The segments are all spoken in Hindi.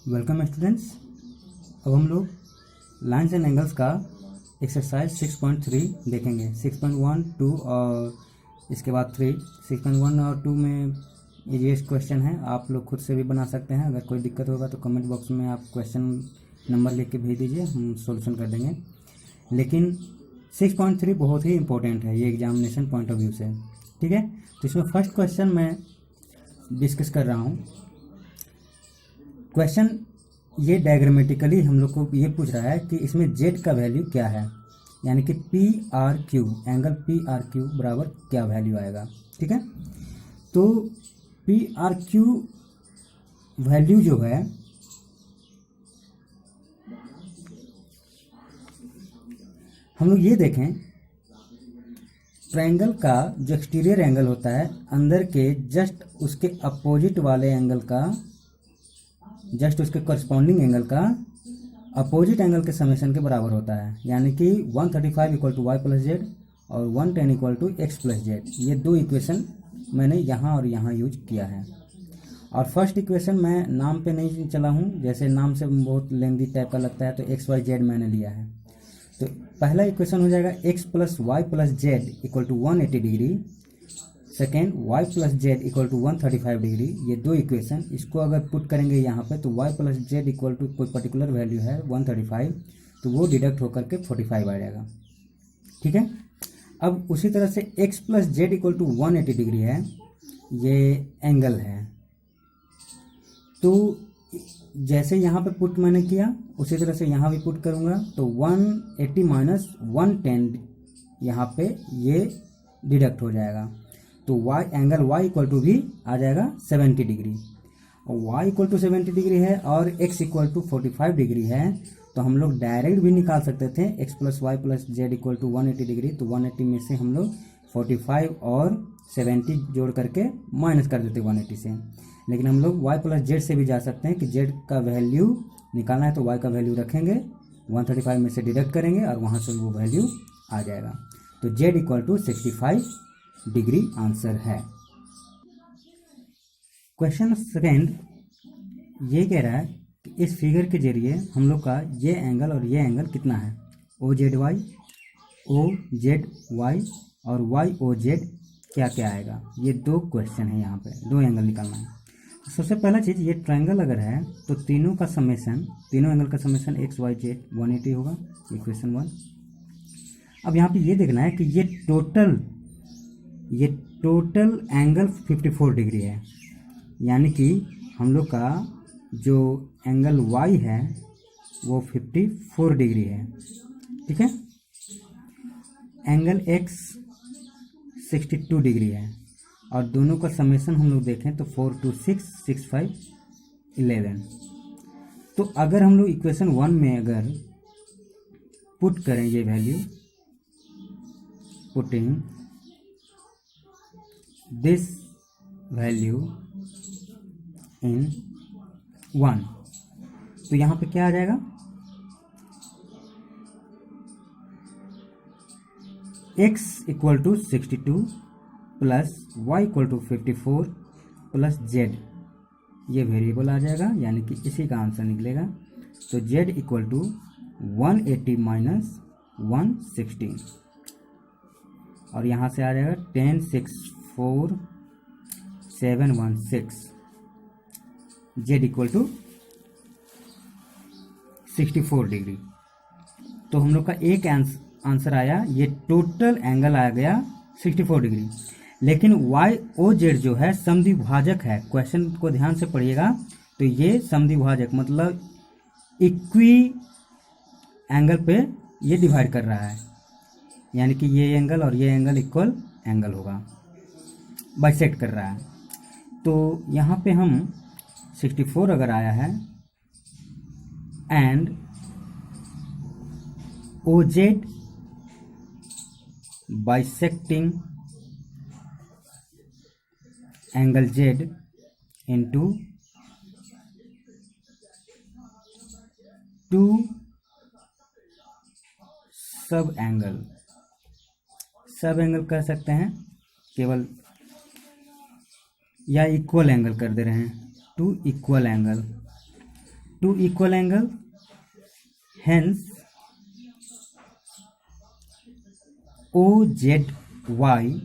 Welcome students. अब हम लोग लाइन्स एंड एंगल्स का एक्सरसाइज 6.3 देखेंगे। 6.1, 2 और इसके बाद 3। 6.1 और 2 में ईजीएस्ट क्वेश्चन है, आप लोग खुद से भी बना सकते हैं। अगर कोई दिक्कत होगा तो कमेंट बॉक्स में आप क्वेश्चन नंबर लिख के भेज दीजिए, हम सॉल्यूशन कर देंगे। लेकिन 6.3 बहुत ही इंपॉर्टेंट है ये एग्जामिनेशन पॉइंट ऑफ व्यू से, ठीक है। तो इसमें फर्स्ट क्वेश्चन मैं डिस्कस कर रहा हूँ। क्वेश्चन ये डायग्रामेटिकली हम लोग को ये पूछ रहा है कि इसमें जेड का वैल्यू क्या है, यानी कि P R Q, angle P R Q बराबर क्या वैल्यू आएगा, ठीक है। तो पी आर क्यू वैल्यू जो है हम लोग ये देखें, ट्रायंगल का जो एक्सटीरियर एंगल होता है अंदर के जस्ट उसके अपोजिट वाले एंगल का, जस्ट उसके करस्पॉन्डिंग एंगल का अपोजिट एंगल के समेशन के बराबर होता है। यानी कि 135 equal to Y plus Z और 110 equal to X plus Z. ये दो इक्वेशन मैंने यहाँ और यहाँ यूज किया है। और फर्स्ट इक्वेशन मैं नाम पे नहीं चला हूँ, जैसे नाम से बहुत लेंदी टाइप का लगता है, तो एक्स वाई जेड मैंने लिया है। तो पहला इक्वेशन हो जाएगा X plus Y plus Z equal to 180 degree, second Y plus Z equal to 135 degree. ये दो इक्वेशन, इसको अगर पुट करेंगे यहाँ पे तो Y plus Z equal to कोई पर्टिकुलर वैल्यू है 135, तो वो डिडक्ट होकर के 45 आ जाएगा, ठीक है। अब उसी तरह से X plus Z equal to 180 degree है, ये एंगल है। तो जैसे यहाँ पे पुट मैंने किया उसी तरह से यहाँ भी पुट करूँगा, तो 180 माइनस 110 यहाँ पे ये डिडक्ट हो जाएगा। तो y angle y equal to भी आ जाएगा 70 डिग्री। और y इक्वल टू 70 डिग्री है और x इक्वल टू 45 डिग्री है, तो हम लोग डायरेक्ट भी निकाल सकते थे x plus Y plus Z equal to 180 degree. तो 180 में से हम लोग 45 और 70 जोड़ करके माइनस कर देते 180 से। लेकिन हम लोग y प्लस जेड से भी जा सकते हैं कि z का वैल्यू निकालना है, तो y का वैल्यू रखेंगे, 135 में से डिडक्ट करेंगे और वहाँ से वो वैल्यू आ जाएगा। तो z equal to 65 degree answer है। क्वेश्चन सेकेंड ये कह रहा है कि इस फिगर के जरिए हम लोग का ये एंगल और ये एंगल कितना है, ओ जेड वाई और वाई ओ जेड क्या क्या आएगा। ये दो क्वेश्चन है, यहाँ पे दो एंगल निकालना है। सबसे पहला चीज़, ये ट्रायंगल अगर है तो तीनों का समेशन, तीनों एंगल का समेशन एक्स वाई जेड 180 होगा, इक्वेशन 1। अब यहाँ पे ये देखना है कि ये टोटल एंगल 54 डिग्री है, यानी कि हम लोग का जो एंगल y है वो 54 डिग्री है, ठीक है। एंगल x 62 डिग्री है और दोनों का समेशन हम लोग देखें तो 4 2 6 6 5 11। तो अगर हम लोग इक्वेशन 1 में अगर पुट करें ये value, putting this value in 1, तो यहाँ पे क्या आ जाएगा, x equal to 62 plus y equal to 54 plus z, ये वेरिएबल आ जाएगा, यानी कि इसी का आंसर निकलेगा। तो z इक्वल टू 180 माइनस 116 और यहाँ से आ जाएगा 10 6 4 7 1 6, जेड इक्वल टू 64 डिग्री। तो हम लोग का एक आंसर आया, ये टोटल एंगल आ गया 64 डिग्री। लेकिन वाई ओ जेड जो है समद्विभाजक है, क्वेश्चन को ध्यान से पढ़िएगा। तो ये समद्विभाजक मतलब इक्वी एंगल पे ये डिवाइड कर रहा है, यानी कि ये एंगल और ये एंगल इक्वल एंगल होगा, बाइसेक्ट कर रहा है। तो यहाँ पे हम 64 अगर आया है and O Z bisecting angle Z into 2 sub angle कह सकते हैं, केवल या इक्वल एंगल कर दे रहे हैं, two equal angle two equal angle, hence OZY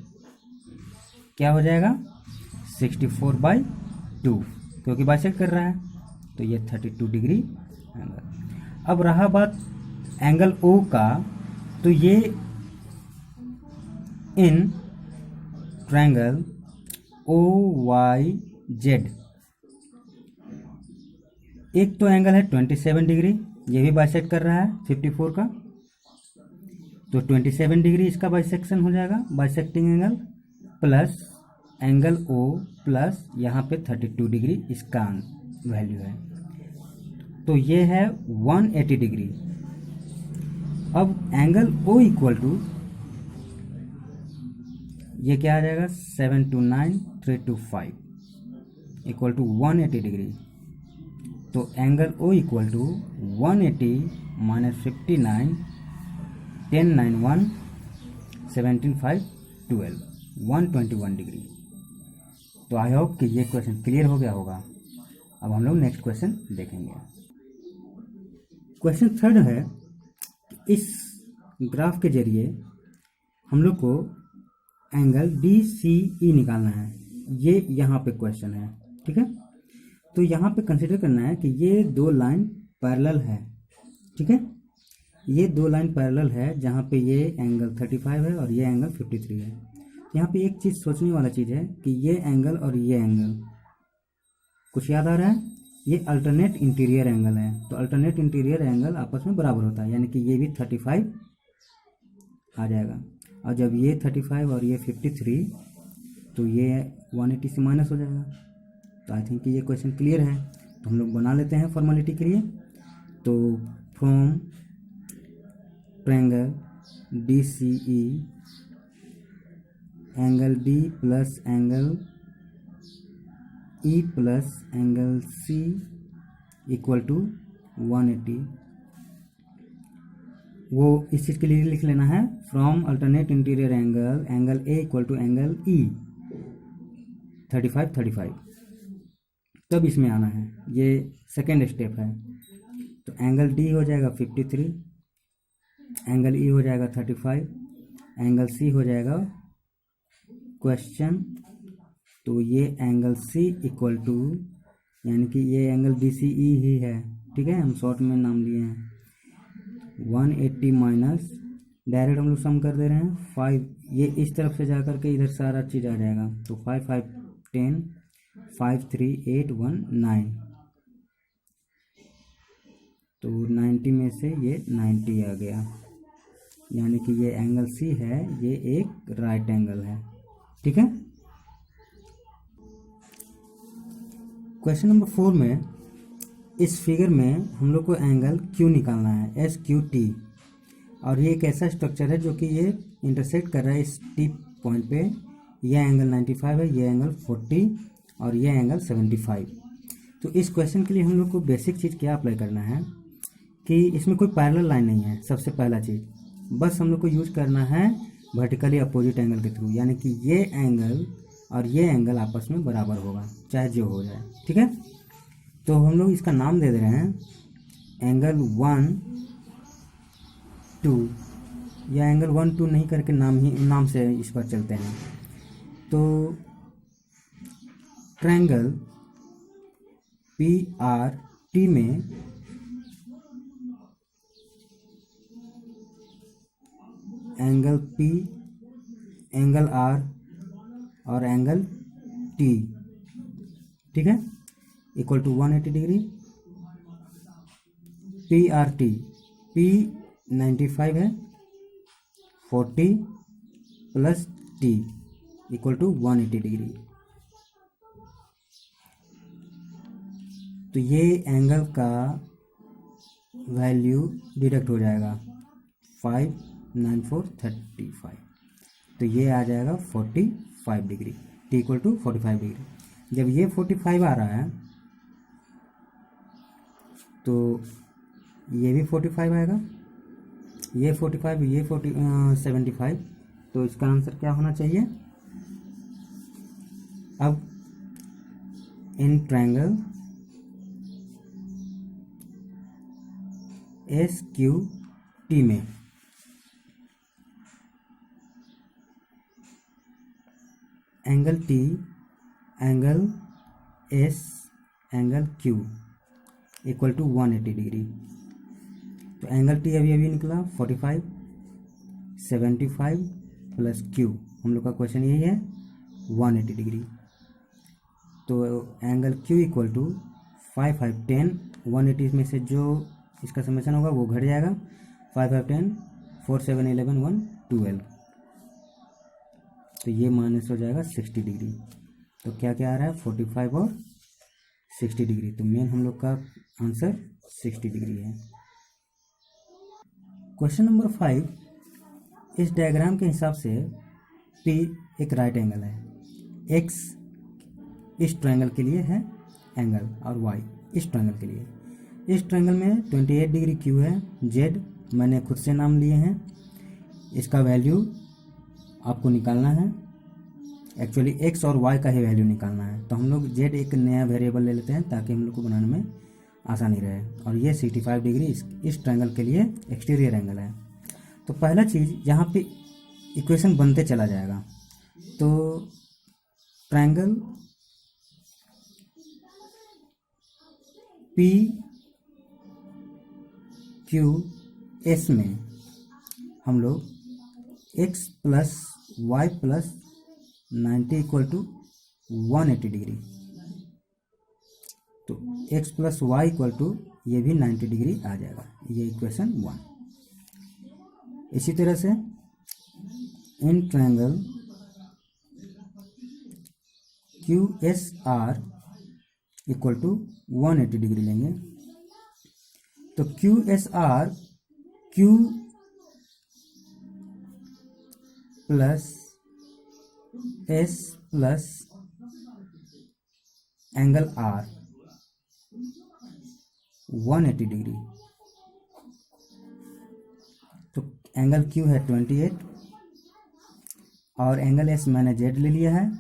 क्या हो जाएगा 64/2, क्योंकि बाइसेक्ट कर रहा है, तो ये 32 डिग्री एंगल। अब रहा बात एंगल O का, तो ये इन ट्रायंगल OYZ एक तो एंगल है 27 डिग्री, ये भी बाइसेक्ट कर रहा है 54 का, तो 27 डिग्री इसका बाइसेक्शन हो जाएगा, bisecting angle, plus angle O plus यहाँ पे 32 डिग्री इसका वैल्यू है, तो ये है 180 डिग्री। अब एंगल O इक्वल टू ये क्या आ जाएगा 729,325 इक्वल टू 180 डिग्री, तो angle O equal to 180 minus 59 1091 17,5 12 121 degree. तो आई होप कि ये क्वेश्चन क्लियर हो गया होगा। अब हम लोग नेक्स्ट क्वेश्चन देखेंगे। क्वेश्चन थर्ड है, इस ग्राफ के जरिए हम लोग को एंगल DCE निकालना है, ये यहाँ पे क्वेश्चन है, ठीक है। तो यहाँ पे कंसिडर करना है कि ये दो लाइन पैरेलल है, ठीक है, ये दो लाइन पैरेलल है जहाँ पे ये एंगल 35 है और ये एंगल 53 है। यहाँ पे एक चीज़ सोचने वाला चीज़ है कि ये एंगल और ये एंगल कुछ याद आ रहा है, ये अल्टरनेट इंटीरियर एंगल है, तो अल्टरनेट इंटीरियर एंगल आपस में बराबर होता है, यानी कि ये भी 35 आ जाएगा, और जब ये 35 और ये 53 तो ये 180 से माइनस हो जाएगा। तो आई थिंक ये क्वेश्चन क्लियर है, तो हम लोग बना लेते हैं फॉर्मेलिटी के लिए। तो from triangle DCE angle D plus angle E plus angle C equal to 180, वो इस चीज़ के लिए लिख लेना है, from alternate interior angle angle A equal to angle E 35 तब इसमें आना है, ये सेकेंड स्टेप है। तो एंगल D हो जाएगा 53, एंगल E हो जाएगा 35, एंगल C हो जाएगा क्वेश्चन, तो ये एंगल C इक्वल टू, यानी कि ये एंगल DCE ही है, ठीक है, हम शॉर्ट में नाम लिए हैं, 180 माइनस डायरेक्ट हम लोग सम कर दे रहे हैं 5, ये इस तरफ से जा करके इधर सारा चीज़ आ जाएगा, तो 5 5 10 5 3 8 1 9, तो 90 में से ये 90 आ गया, यानी कि ये एंगल C है, ये एक राइट एंगल है, ठीक है। क्वेश्चन नंबर 4 में इस फिगर में हम लोग को एंगल Q निकालना है, SQT, और ये एक ऐसा स्ट्रक्चर है जो कि ये इंटरसेक्ट कर रहा है इस T पॉइंट पे, ये एंगल 95 है, ये एंगल 40 और ये एंगल 75। तो इस क्वेश्चन के लिए हम लोग को बेसिक चीज़ क्या अप्लाई करना है कि इसमें कोई पैरेलल लाइन नहीं है, सबसे पहला चीज़, बस हम लोग को यूज करना है वर्टिकली अपोजिट एंगल के थ्रू, यानी कि ये एंगल और ये एंगल आपस में बराबर होगा, चाहे जो हो जाए, ठीक है। तो हम लोग इसका नाम दे दे रहे हैं एंगल 1 2, या एंगल 1 2 नहीं करके नाम से इस पर चलते हैं। तो ट्रायंगल PRT में एंगल P, एंगल R और एंगल T, ठीक है, equal to 180 degree. PRT, P 95 है, 40 plus T equal to 180 degree. तो ये एंगल का वैल्यू डिडक्ट हो जाएगा 59435, तो ये आ जाएगा 45 degree, T equal to 45 degree. जब ये 45 आ रहा है तो ये भी 45 आएगा, ये 45, ये 75, तो इसका आंसर क्या होना चाहिए। अब in triangle S Q T में angle T, angle S, angle Q equal to 180 degree. तो एंगल टी अभी अभी निकला 45, 75 प्लस क्यू, हम लोग का क्वेश्चन यही है 180 डिग्री। तो एंगल क्यू इक्वल टू 5 5 10, 180 में से जो इसका समेशन होगा वो घट जाएगा, 5 5 10, 4 7 11 1 12, तो ये माइनस हो जाएगा 60 डिग्री। तो क्या क्या आ रहा है 45 और 60 डिग्री, तो मेन हम लोग का आंसर 60 डिग्री है। क्वेश्चन नंबर 5, इस डायग्राम के हिसाब से P एक राइट एंगल है, X इस ट्रायंगल के लिए है एंगल और Y इस ट्रायंगल के लिए। इस ट्रायंगल में 28 डिग्री Q है, Z मैंने खुद से नाम लिए हैं, इसका वैल्यू आपको निकालना है, एक्चुअली X और Y का ही वैल्यू निकालना है। तो हम लोग Z एक नया वेरिएबल ले लेते हैं ताकि हम लोग को बनाने में आसानी रहे। और ये 65 डिग्री इस ट्रायंगल के लिए एक्सटीरियर एंगल है। तो पहला चीज़ यहाँ पे इक्वेशन बनते चला जाएगा। तो ट्रायंगल पी क्यू एस में हम लोग x plus Y plus 90 equal to 180 degree, तो x plus Y equal to ये भी 90 डिग्री आ जाएगा, ये इक्वेशन 1। इसी तरह से in triangle Q S R equal to 180 degree लेंगे। तो Q S R Q plus S plus angle R 180 degree. तो एंगल क्यू है 28 और एंगल एस मैंने जेड ले लिया है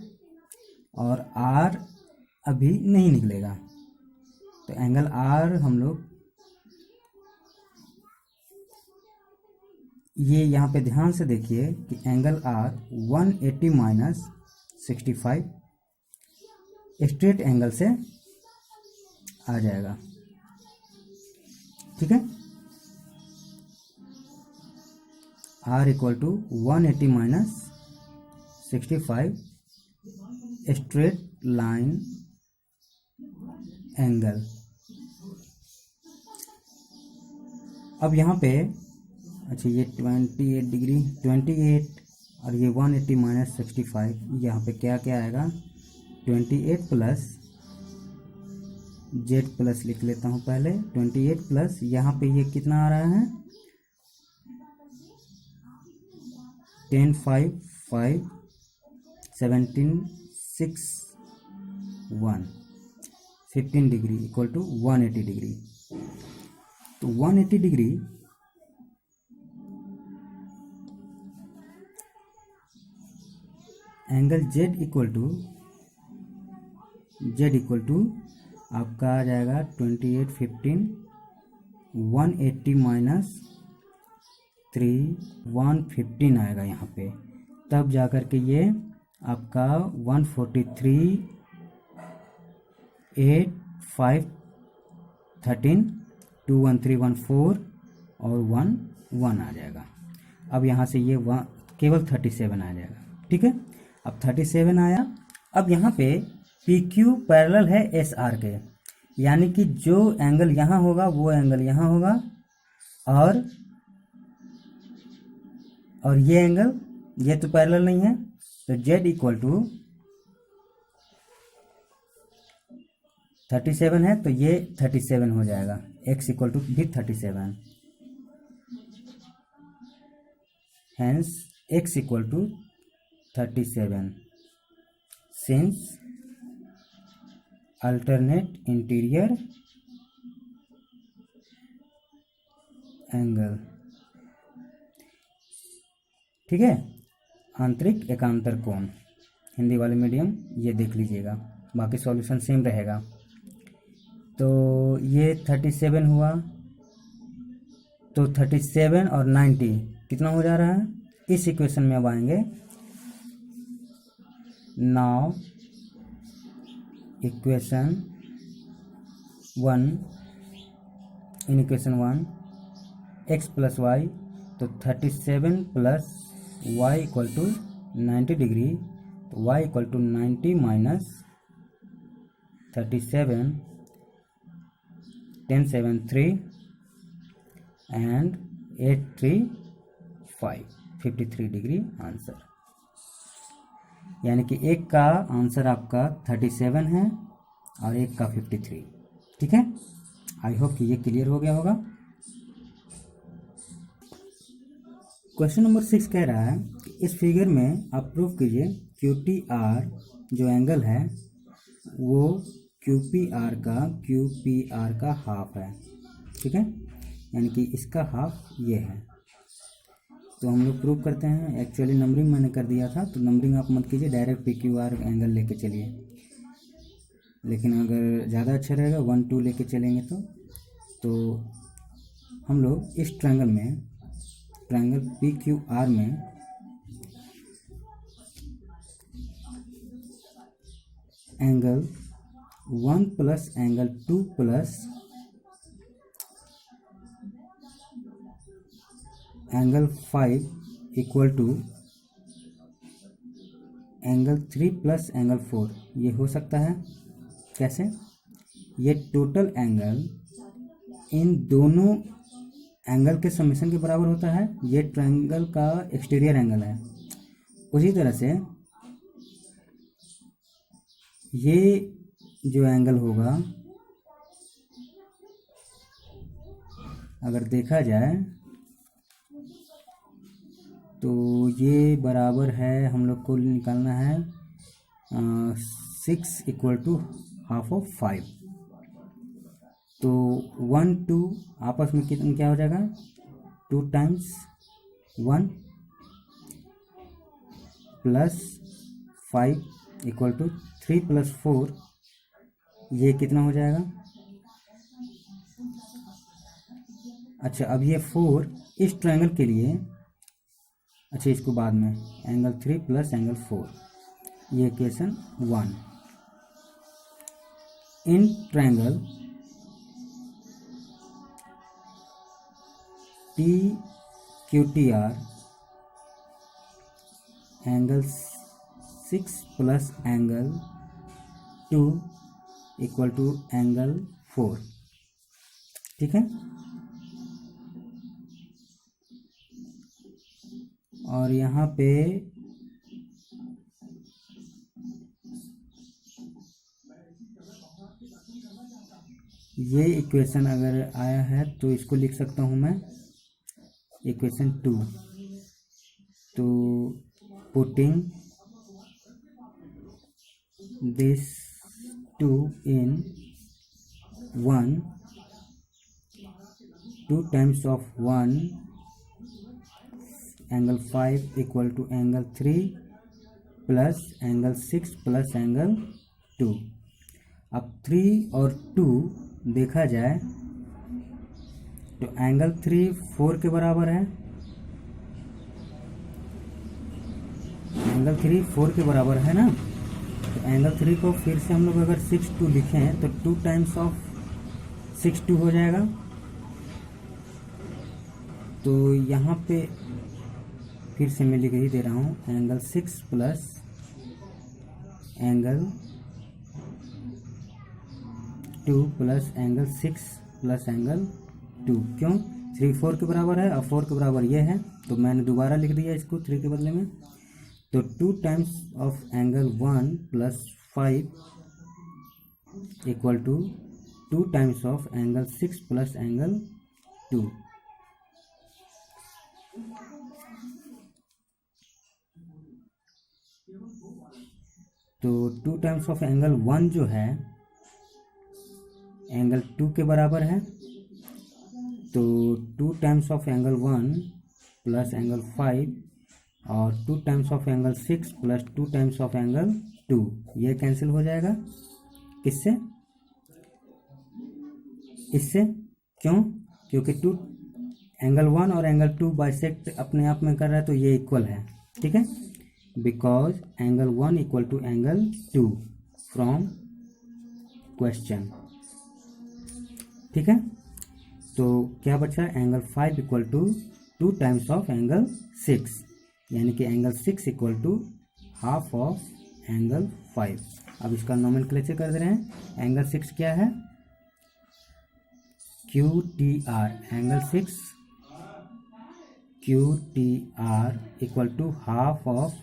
और आर अभी नहीं निकलेगा। तो एंगल आर हम लोग ये यहाँ पे ध्यान से देखिए कि angle R 180 minus 65 straight angle से आ जाएगा, ठीक है। R equal to 180 minus 65 straight line angle. अब यहाँ पे अच्छा ये 28 डिग्री 28 और ये 180 माइनस 65, यहाँ पे क्या क्या आएगा 28 प्लस जेड प्लस लिख लेता हूँ पहले, 28 प्लस यहाँ पे ये कितना आ रहा है 10 5 5 17 6 1 15 डिग्री इक्वल टू 180 डिग्री। तो 180 degree angle Z equal to आपका आ जाएगा 28 15 180 माइनस 3 115 आएगा यहाँ पे, तब जाकर के ये आपका 143 8 5 13 2 1 3 1 4 और 1 1 आ जाएगा। अब यहाँ से ये केवल 37 आ जाएगा, ठीक है। अब 37 आया। अब यहाँ पे पी क्यू पैरेलल है एस आर के, यानी कि जो एंगल यहाँ होगा वो एंगल यहाँ होगा और ये एंगल ये तो पैरेलल नहीं है, तो जेड इक्वल टू 37 है तो ये 37 हो जाएगा, एक्स इक्वल टू भी 37, hence X equal to 37 since alternate interior angle, ठीक है। आंतरिक एकांतर कोण, हिंदी वाले मीडियम ये देख लीजिएगा, बाकी सॉल्यूशन सेम रहेगा। तो ये 37 हुआ तो 37 और 90 कितना हो जा रहा है, इस इक्वेशन में अब आएंगे। Now equation 1, in equation 1 x plus Y, तो 37 plus Y equal to 90 degree, तो y equal to 90 minus 37, 10 7 3 and 8 3 5, 53 degree answer. यानी कि एक का आंसर आपका 37 है और एक का 53। ठीक है, आई होप कि ये क्लियर हो गया होगा। क्वेश्चन नंबर 6 कह रहा है कि इस फिगर में आप प्रूव कीजिए QTR जो एंगल है वो QPR का हाफ है। ठीक है, यानी कि इसका हाफ ये है। तो हम लोग प्रूव करते हैं। एक्चुअली नंबरिंग मैंने कर दिया था, तो नंबरिंग आप मत कीजिए, डायरेक्ट PQR एंगल लेके चलिए। लेकिन अगर ज़्यादा अच्छा रहेगा 1 2 लेके चलेंगे तो हम लोग इस ट्रायंगल PQR में angle 1 plus angle 2 plus angle 5 equal to angle 3 plus angle 4, ये हो सकता है। कैसे? ये टोटल एंगल इन दोनों एंगल के समेशन के बराबर होता है। ये ट्रायंगल का एक्सटीरियर एंगल है। उसी तरह से ये जो एंगल होगा, अगर देखा जाए तो ये बराबर है, हम लोग को निकालना है 6 इक्वल टू हाफ ऑफ 5। तो 1 2 आपस में कितना क्या हो जाएगा, 2 times 1 plus 5 equal to 3 plus 4, ये कितना हो जाएगा। अच्छा, अब ये 4 इस ट्रायंगल के लिए, अच्छा इसको बाद में, एंगल 3 प्लस एंगल 4, ये equation 1। In triangle TQTR angle 6 plus angle 2 equal to angle 4। ठीक है, और यहाँ पे ये इक्वेशन अगर आया है तो इसको लिख सकता हूँ मैं इक्वेशन 2। तो putting this 2 in 1, 2 times of 1 angle 5 equal to angle 3 plus angle 6 plus angle 2। अब 3 और 2 देखा जाए तो एंगल 3 4 के बराबर है, एंगल 3 4 के बराबर है ना। तो एंगल 3 को फिर से हम लोग अगर 6 2 लिखें तो 2 टाइम्स ऑफ 6 2 हो जाएगा। तो यहाँ पे फिर से मैं लिख ही दे रहा हूँ, angle 6 plus angle 2 plus angle 6 plus angle 2। क्यों? 3 4 के बराबर है और 4 के बराबर ये है, तो मैंने दोबारा लिख दिया इसको 3 के बदले में। तो 2 times of angle 1 plus 5 equal to 2 times of angle 6 plus angle 2। तो 2 टाइम्स ऑफ एंगल 1 जो है एंगल 2 के बराबर है, तो 2 times of angle 1 plus angle 5 और 2 times of angle 6 plus 2 times of angle 2, ये कैंसिल हो जाएगा। किससे? इससे। क्यों? क्योंकि 2 एंगल 1 और एंगल 2 बाइसेक्ट अपने आप में कर रहा है तो ये इक्वल है, ठीक है, because angle 1 equal to angle 2 from question, ठीक है। तो क्या बचा, angle 5 equal to 2 times of angle 6, यानी कि angle 6 equal to half of angle 5। अब इसका नोमेनक्लेचर कर दे रहे हैं। एंगल 6 क्या है, QTR, angle 6 QTR equal to half of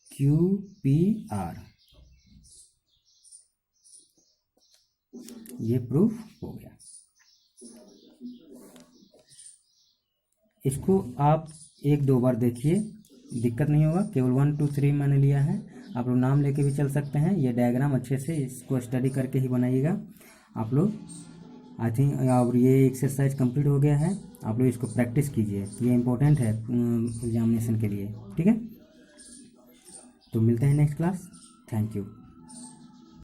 QPR, ये प्रूफ हो गया। इसको आप 1-2 बार देखिए, दिक्कत नहीं होगा। केवल 1 2 3 मैंने लिया है, आप लोग नाम लेके भी चल सकते हैं। ये डायग्राम अच्छे से इसको स्टडी करके ही बनाइएगा आप लोग। आई थिंक और ये एक्सरसाइज कंप्लीट हो गया है, आप लोग इसको प्रैक्टिस कीजिए, ये इम्पोर्टेंट है एग्जामिनेशन के लिए, ठीक है। तो मिलते हैं नेक्स्ट क्लास, थैंक यू।